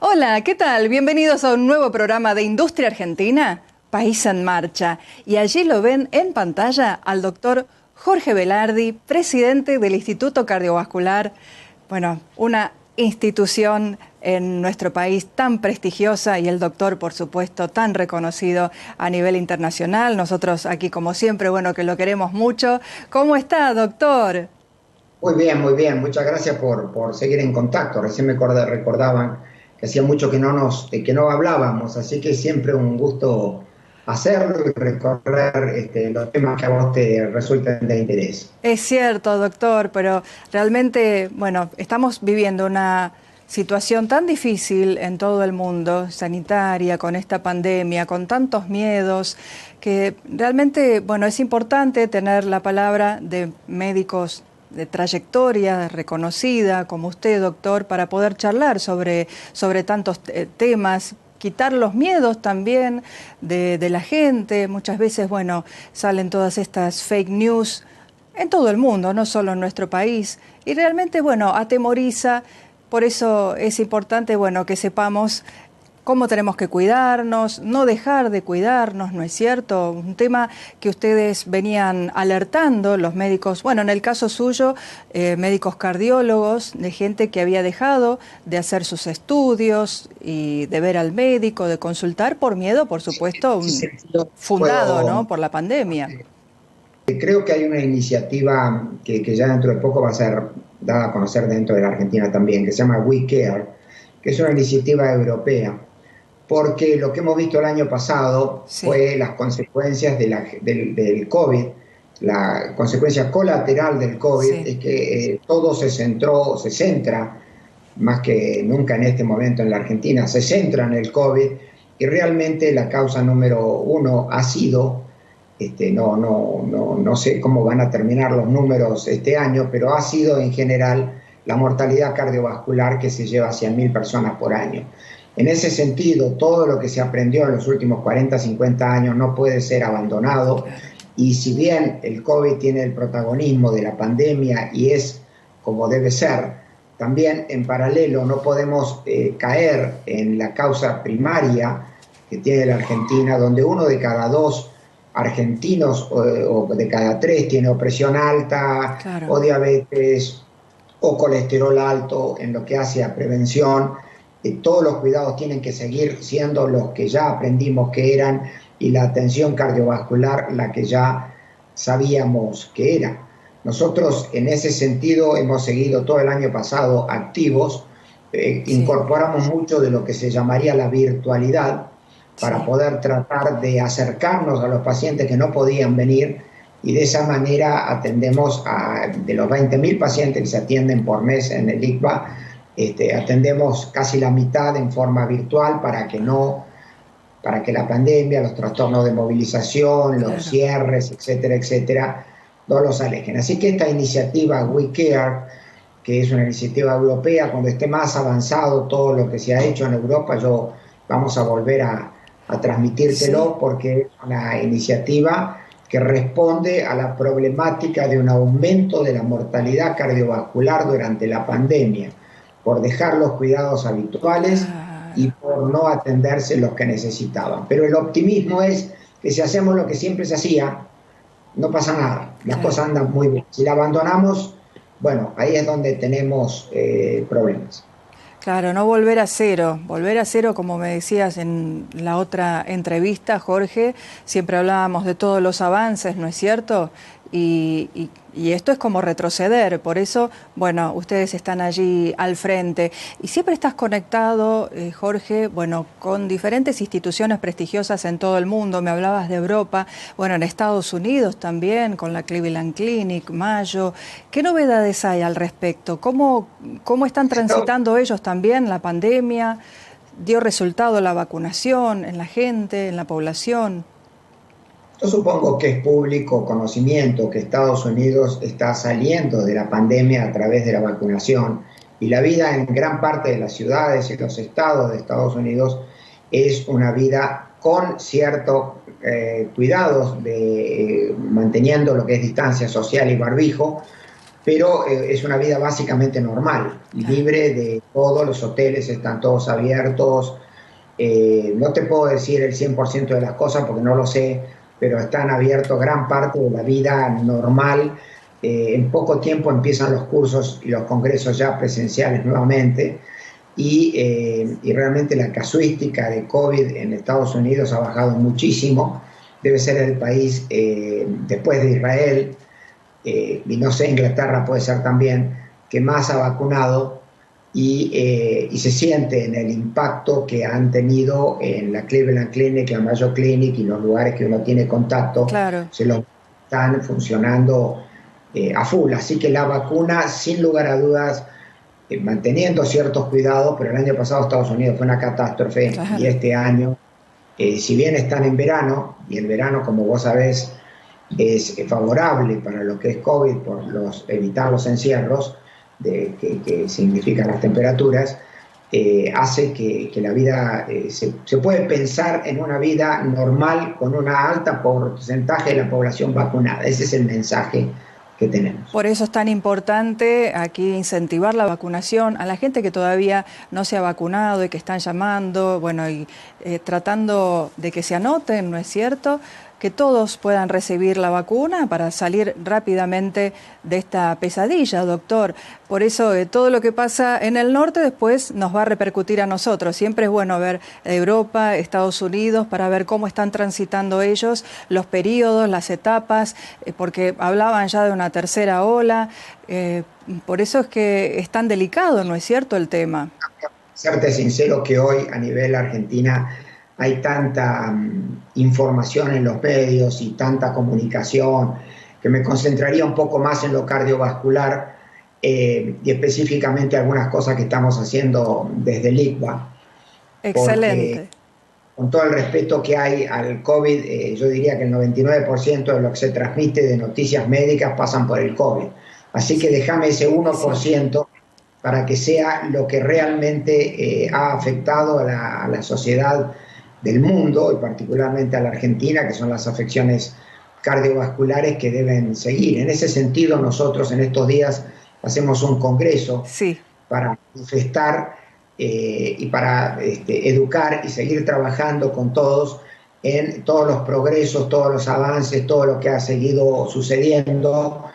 Hola, ¿qué tal? Bienvenidos a un nuevo programa de Industria Argentina, País en Marcha. Y allí lo ven en pantalla al doctor Jorge Velardi, presidente del Instituto Cardiovascular. Bueno, una institución en nuestro país tan prestigiosa y el doctor, por supuesto, tan reconocido a nivel internacional. Nosotros aquí, como siempre, bueno, que lo queremos mucho. ¿Cómo está, doctor? Muy bien, muy bien. Muchas gracias por seguir en contacto. Recién recordaban que hacía mucho que no hablábamos, así que siempre un gusto hacerlo y recorrer los temas que a vos te resulten de interés. Es cierto, doctor, pero realmente, bueno, estamos viviendo una situación tan difícil en todo el mundo, sanitaria, con esta pandemia, con tantos miedos, que realmente, bueno, es importante tener la palabra de médicos de trayectoria reconocida, como usted, doctor, para poder charlar sobre tantos temas, quitar los miedos también de la gente. Muchas veces, bueno, salen todas estas fake news en todo el mundo, no solo en nuestro país, y realmente, bueno, atemoriza. Por eso es importante, bueno, que sepamos cómo tenemos que cuidarnos, no dejar de cuidarnos, ¿no es cierto? Un tema que ustedes venían alertando, los médicos, bueno, en el caso suyo, médicos cardiólogos, de gente que había dejado de hacer sus estudios y de ver al médico, de consultar por miedo, por supuesto, Sí, sí, fundado, ¿no?, puedo, por la pandemia. creo que hay una iniciativa que ya dentro de poco va a ser dada a conocer dentro de la Argentina también, que se llama We Care, que es una iniciativa europea, porque lo que hemos visto el año pasado Sí, fue las consecuencias del COVID. La consecuencia colateral del COVID sí. es que todo se centra, más que nunca en este momento en la Argentina, se centra en el COVID y realmente la causa número uno ha sido, no sé cómo van a terminar los números este año, pero ha sido en general la mortalidad cardiovascular que se lleva a 100.000 personas por año. En ese sentido, todo lo que se aprendió en los últimos 40, 50 años no puede ser abandonado Claro. y si bien el COVID tiene el protagonismo de la pandemia y es como debe ser, también en paralelo no podemos caer en la causa primaria que tiene la Argentina, donde uno de cada dos argentinos o de cada tres tiene o presión alta Claro. o diabetes o colesterol alto en lo que hace a prevención. Todos los cuidados tienen que seguir siendo los que ya aprendimos que eran y la atención cardiovascular la que ya sabíamos que era. Nosotros en ese sentido hemos seguido todo el año pasado activos, Sí, incorporamos mucho de lo que se llamaría la virtualidad para sí. poder tratar de acercarnos a los pacientes que no podían venir y de esa manera atendemos de los 20.000 pacientes que se atienden por mes en el ICBA, atendemos casi la mitad en forma virtual para que la pandemia, los trastornos de movilización, los Claro. cierres, etcétera, etcétera, no los alejen. Así que esta iniciativa We Care, que es una iniciativa europea, cuando esté más avanzado todo lo que se ha hecho en Europa, vamos a volver a Sí. transmitírtelo porque es una iniciativa que responde a la problemática de un aumento de la mortalidad cardiovascular durante la pandemia, por dejar los cuidados habituales Claro. y por no atenderse los que necesitaban. Pero el optimismo es que si hacemos lo que siempre se hacía, no pasa nada, las Claro. cosas andan muy bien. Si la abandonamos, bueno, ahí es donde tenemos problemas. Claro, no volver a cero, como me decías en la otra entrevista, Jorge, siempre hablábamos de todos los avances, ¿no es cierto? Y esto es como retroceder, por eso, bueno, ustedes están allí al frente. Y siempre estás conectado, Jorge, bueno, con diferentes instituciones prestigiosas en todo el mundo. Me hablabas de Europa, bueno, en Estados Unidos también, con la Cleveland Clinic, Mayo. ¿Qué novedades hay al respecto? ¿Cómo están transitando ellos también la pandemia? ¿Dio resultado la vacunación en la gente, en la población? Yo supongo que es público conocimiento que Estados Unidos está saliendo de la pandemia a través de la vacunación y la vida en gran parte de las ciudades y los estados de Estados Unidos es una vida con ciertos cuidados de manteniendo lo que es distancia social y barbijo, pero es una vida básicamente normal, libre de todo, los hoteles están todos abiertos. No te puedo decir el 100% de las cosas porque no lo sé, pero están abiertos gran parte de la vida normal. En poco tiempo empiezan los cursos y los congresos ya presenciales nuevamente y realmente la casuística de COVID en Estados Unidos ha bajado muchísimo. Debe ser el país, después de Israel, y no sé, Inglaterra puede ser también, que más ha vacunado y se siente en el impacto que han tenido en la Cleveland Clinic, la Mayo Clinic y los lugares que uno tiene contacto, Claro. se lo están funcionando a full. Así que la vacuna, sin lugar a dudas, manteniendo ciertos cuidados, pero el año pasado Estados Unidos fue una catástrofe y este año, si bien están en verano, y el verano, como vos sabés, es favorable para lo que es COVID por evitar los encierros que significan las temperaturas, hace que la vida se puede pensar en una vida normal con una alta porcentaje de la población vacunada. Ese es el mensaje que tenemos. Por eso es tan importante aquí incentivar la vacunación a la gente que todavía no se ha vacunado y que están llamando, bueno, y tratando de que se anoten, ¿no es cierto?, que todos puedan recibir la vacuna para salir rápidamente de esta pesadilla, doctor. Por eso todo lo que pasa en el norte después nos va a repercutir a nosotros. Siempre es bueno ver Europa, Estados Unidos, para ver cómo están transitando ellos los periodos, las etapas, porque hablaban ya de una tercera ola. Por eso es que es tan delicado, ¿no es cierto, el tema? Serte sincero que hoy a nivel Argentina hay tanta información en los medios y tanta comunicación que me concentraría un poco más en lo cardiovascular y específicamente algunas cosas que estamos haciendo desde el ICVA. Excelente. Con todo el respeto que hay al COVID, yo diría que el 99% de lo que se transmite de noticias médicas pasan por el COVID. Así que déjame ese 1% para que sea lo que realmente ha afectado a la sociedad del mundo y particularmente a la Argentina, que son las afecciones cardiovasculares que deben seguir. En ese sentido, nosotros en estos días hacemos un congreso para manifestar y para educar y seguir trabajando con todos en todos los progresos, todos los avances, todo lo que ha seguido sucediendo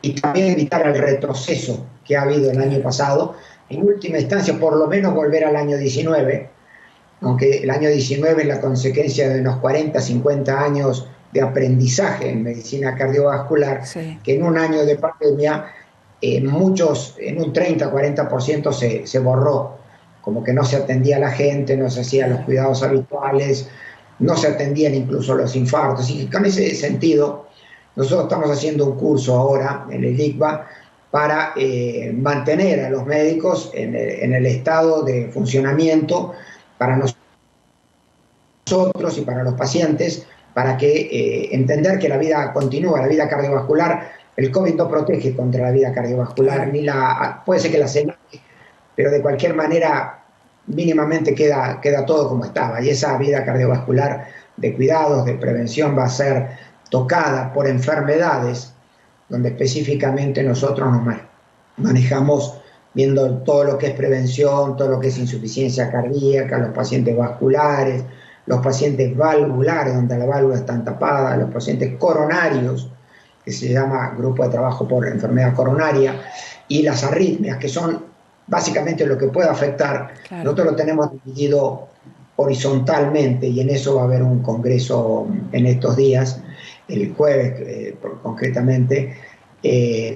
y también evitar el retroceso que ha habido el año pasado. En última instancia, por lo menos volver al año 19, aunque el año 19 es la consecuencia de unos 40, 50 años de aprendizaje en medicina cardiovascular, que en un año de pandemia, en un 30, 40% se borró, como que no se atendía a la gente, no se hacían los cuidados habituales, no se atendían incluso los infartos. Y con ese sentido, nosotros estamos haciendo un curso ahora en el ICVA para mantener a los médicos en el estado de funcionamiento para nosotros y para los pacientes, para que entender que la vida continúa, la vida cardiovascular. El COVID no protege contra la vida cardiovascular, puede ser que la señale, pero de cualquier manera mínimamente queda todo como estaba, y esa vida cardiovascular de cuidados, de prevención va a ser tocada por enfermedades donde específicamente nosotros nos manejamos viendo todo lo que es prevención, todo lo que es insuficiencia cardíaca, los pacientes vasculares, los pacientes valvulares, donde la válvula está tapada, los pacientes coronarios, que se llama Grupo de Trabajo por Enfermedad Coronaria, y las arritmias, que son básicamente lo que puede afectar. Nosotros lo tenemos dividido horizontalmente y en eso va a haber un congreso en estos días, el jueves concretamente,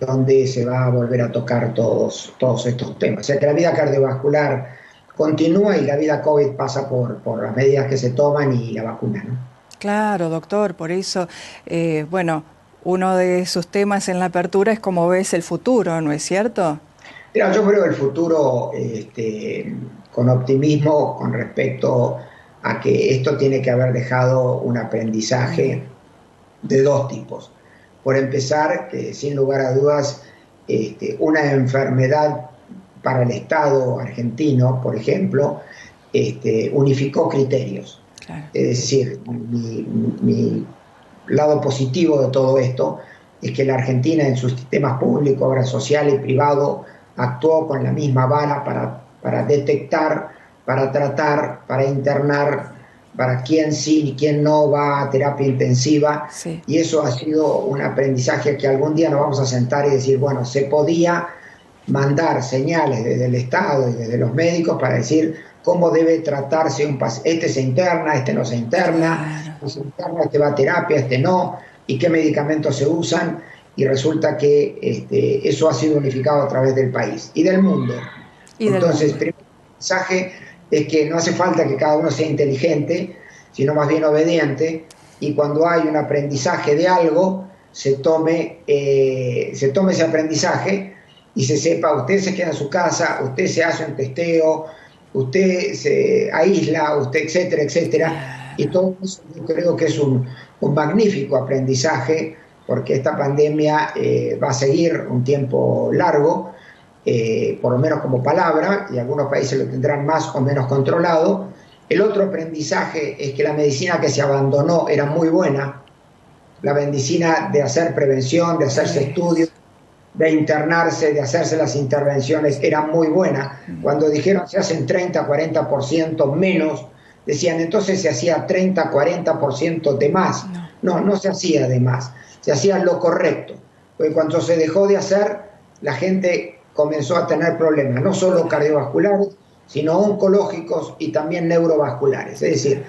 donde se va a volver a tocar todos estos temas. O sea que la vida cardiovascular continúa y la vida COVID pasa por las medidas que se toman y la vacuna, ¿no? Claro, doctor, por eso, bueno, uno de sus temas en la apertura es cómo ves el futuro, ¿no es cierto? Mira, yo creo el futuro con optimismo con respecto a que esto tiene que haber dejado un aprendizaje de dos tipos. Por empezar, que sin lugar a dudas, una enfermedad para el Estado argentino, por ejemplo, unificó criterios. Claro. Es decir, mi lado positivo de todo esto es que la Argentina en sus sistemas públicos, obra social y privado, actuó con la misma vara para detectar, para tratar, para internar, para quién sí y quién no va a terapia intensiva. Sí. Y eso ha sido un aprendizaje que algún día nos vamos a sentar y decir, bueno, se podía mandar señales desde el Estado y desde los médicos para decir cómo debe tratarse un paciente. Este se interna, este no se interna, Claro. se interna, este va a terapia, este no, y qué medicamentos se usan. Y resulta que eso ha sido unificado a través del país y del mundo. Y del Entonces, mundo. el primer mensaje es que no hace falta que cada uno sea inteligente, sino más bien obediente, y cuando hay un aprendizaje de algo, se tome ese aprendizaje y se sepa, usted se queda en su casa, usted se hace un testeo, usted se aísla, usted, etcétera, etcétera. Y Claro. todo eso yo creo que es un magnífico aprendizaje, porque esta pandemia va a seguir un tiempo largo, por lo menos como palabra, y algunos países lo tendrán más o menos controlado. El otro aprendizaje es que la medicina que se abandonó era muy buena, la medicina de hacer prevención, de hacerse estudios, de internarse, de hacerse las intervenciones, era muy buena. Cuando dijeron se hacen 30, 40% menos, decían entonces se hacía 30, 40% de más. No. No, no se hacía de más, se hacía lo correcto. Porque cuando se dejó de hacer, la gente comenzó a tener problemas, no solo cardiovasculares, sino oncológicos y también neurovasculares, es decir,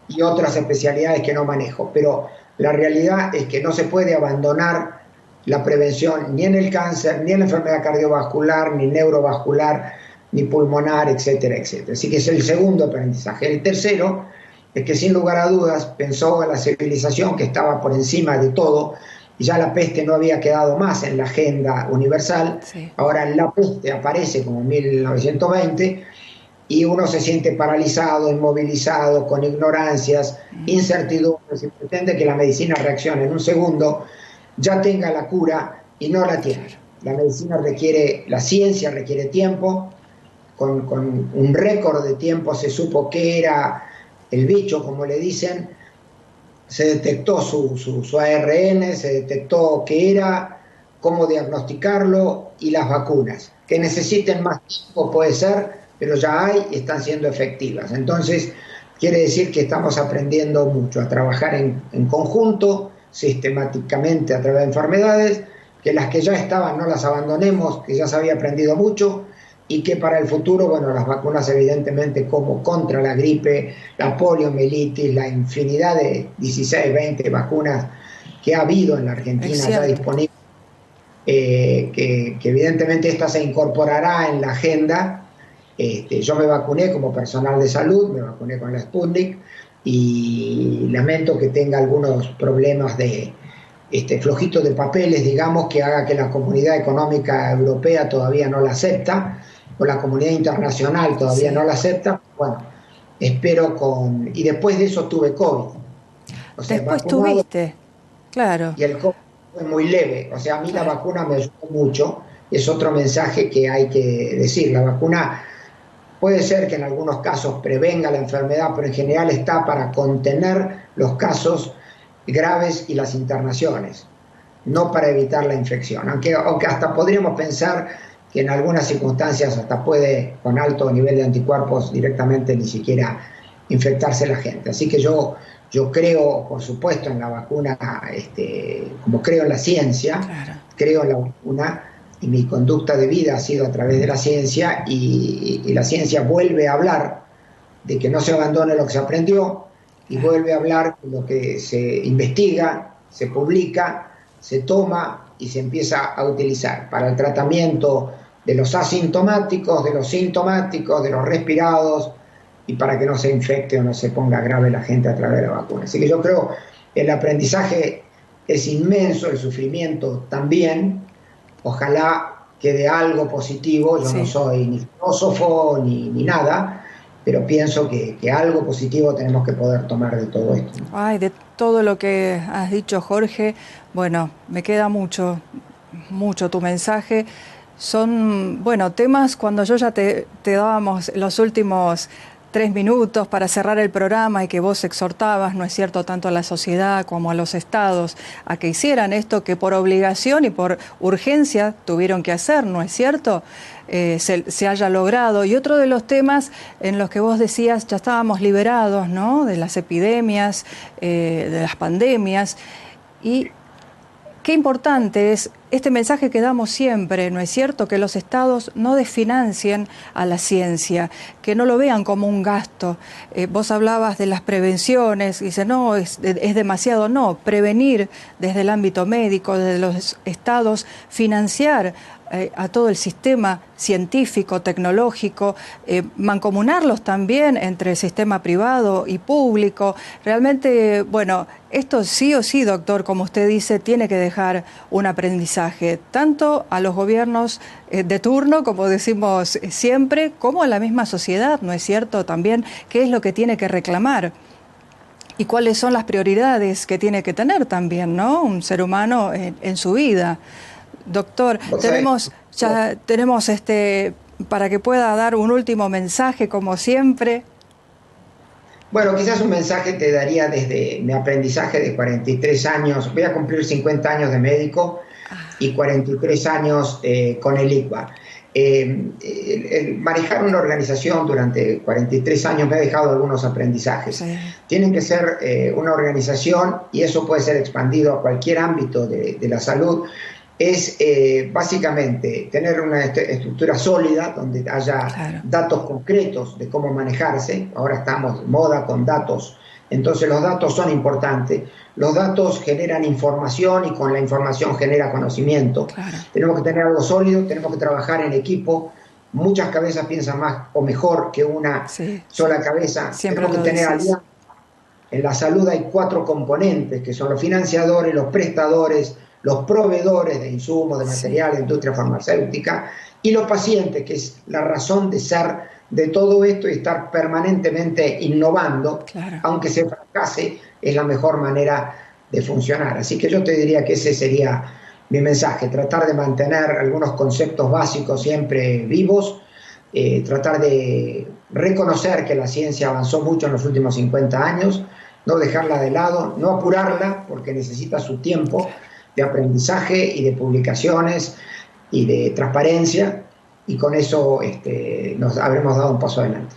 y otras especialidades que no manejo. Pero la realidad es que no se puede abandonar la prevención ni en el cáncer, ni en la enfermedad cardiovascular, ni neurovascular, ni pulmonar, etcétera, etcétera. Así que es el segundo aprendizaje. El tercero es que sin lugar a dudas pensó en la civilización que estaba por encima de todo, y ya la peste no había quedado más en la agenda universal. Sí. Ahora la peste aparece como en 1920 y uno se siente paralizado, inmovilizado, con ignorancias, incertidumbres, y pretende que la medicina reaccione en un segundo, ya tenga la cura, y no la tiene. La medicina requiere, la ciencia requiere tiempo, con un récord de tiempo se supo qué era el bicho, como le dicen, se detectó su ARN, se detectó qué era, cómo diagnosticarlo, y las vacunas, que necesiten más tiempo puede ser, pero ya hay y están siendo efectivas. Entonces, quiere decir que estamos aprendiendo mucho a trabajar en conjunto, sistemáticamente a través de enfermedades, que las que ya estaban no las abandonemos, que ya se había aprendido mucho, y que para el futuro, bueno, las vacunas evidentemente como contra la gripe, la poliomielitis, la infinidad de 16, 20 vacunas que ha habido en la Es Argentina ya cierto. disponibles, que evidentemente esta se incorporará en la agenda. Yo me vacuné como personal de salud, me vacuné con la Sputnik, y lamento que tenga algunos problemas de flojito de papeles, digamos, que haga que la Comunidad Económica Europea todavía no la acepta, o la comunidad internacional todavía Sí. no la acepta. Bueno, espero y después de eso tuve COVID, o sea, Después vacunado, tuviste. Claro. y el COVID fue muy leve. O sea, a mí la Claro. vacuna me ayudó mucho, es otro mensaje que hay que decir. La vacuna puede ser que en algunos casos prevenga la enfermedad, pero en general está para contener los casos graves y las internaciones, no para evitar la infección. Aunque hasta podríamos pensar que en algunas circunstancias hasta puede, con alto nivel de anticuerpos, directamente ni siquiera infectarse la gente. Así que yo creo, por supuesto, en la vacuna, como creo en la ciencia, Claro. creo en la vacuna, y mi conducta de vida ha sido a través de la ciencia, y la ciencia vuelve a hablar de que no se abandone lo que se aprendió, y Claro. vuelve a hablar de lo que se investiga, se publica, se toma y se empieza a utilizar para el tratamiento de los asintomáticos, de los sintomáticos, de los respirados, y para que no se infecte o no se ponga grave la gente a través de la vacuna. Así que yo creo que el aprendizaje es inmenso, el sufrimiento también. Ojalá quede algo positivo. Yo no Sí. soy ni filósofo ni nada, pero pienso que algo positivo tenemos que poder tomar de todo esto, ¿no? Ay, de todo lo que has dicho, Jorge, bueno, me queda mucho, mucho tu mensaje. Son, bueno, temas cuando yo ya te dábamos los últimos 3 minutos para cerrar el programa y que vos exhortabas, ¿no es cierto?, tanto a la sociedad como a los estados a que hicieran esto que por obligación y por urgencia tuvieron que hacer, ¿no es cierto?, se haya logrado. Y otro de los temas en los que vos decías, ya estábamos liberados, ¿no?, de las epidemias, de las pandemias, y qué importante es este mensaje que damos siempre, ¿no es cierto?, que los estados no desfinancien a la ciencia, que no lo vean como un gasto. Vos hablabas de las prevenciones, y dice, no, es demasiado. No, prevenir desde el ámbito médico, desde los estados, financiar a todo el sistema científico, tecnológico, mancomunarlos también entre el sistema privado y público. Realmente, bueno, esto sí o sí, doctor, como usted dice, tiene que dejar un aprendizaje, tanto a los gobiernos de turno, como decimos siempre, como a la misma sociedad, ¿no es cierto? También, ¿qué es lo que tiene que reclamar? Y cuáles son las prioridades que tiene que tener también, ¿no?, un ser humano en su vida. Doctor, tenemos para que pueda dar un último mensaje, como siempre. Bueno, quizás un mensaje te daría desde mi aprendizaje de 43 años. Voy a cumplir 50 años de médico y 43 años con el ICBA. El manejar una organización durante 43 años me ha dejado algunos aprendizajes. Sí. Tienen que ser una organización, y eso puede ser expandido a cualquier ámbito de la salud, es básicamente tener una estructura sólida donde haya datos concretos de cómo manejarse. Ahora estamos de moda con datos, entonces los datos son importantes. Los datos generan información y con la información genera conocimiento. Tenemos que tener algo sólido, tenemos que trabajar en equipo. Muchas cabezas piensan más o mejor que una sola cabeza. Siempre tenemos que tener alianzas. En la salud hay 4 componentes, que son los financiadores, los prestadores, los proveedores de insumos, de material, de industria farmacéutica, y los pacientes, que es la razón de ser de todo esto y estar permanentemente innovando. Aunque se fracase, es la mejor manera de funcionar. Así que yo te diría que ese sería mi mensaje, tratar de mantener algunos conceptos básicos siempre vivos, tratar de reconocer que la ciencia avanzó mucho en los últimos 50 años, no dejarla de lado, no apurarla, porque necesita su tiempo de aprendizaje y de publicaciones y de transparencia, y con eso nos habremos dado un paso adelante.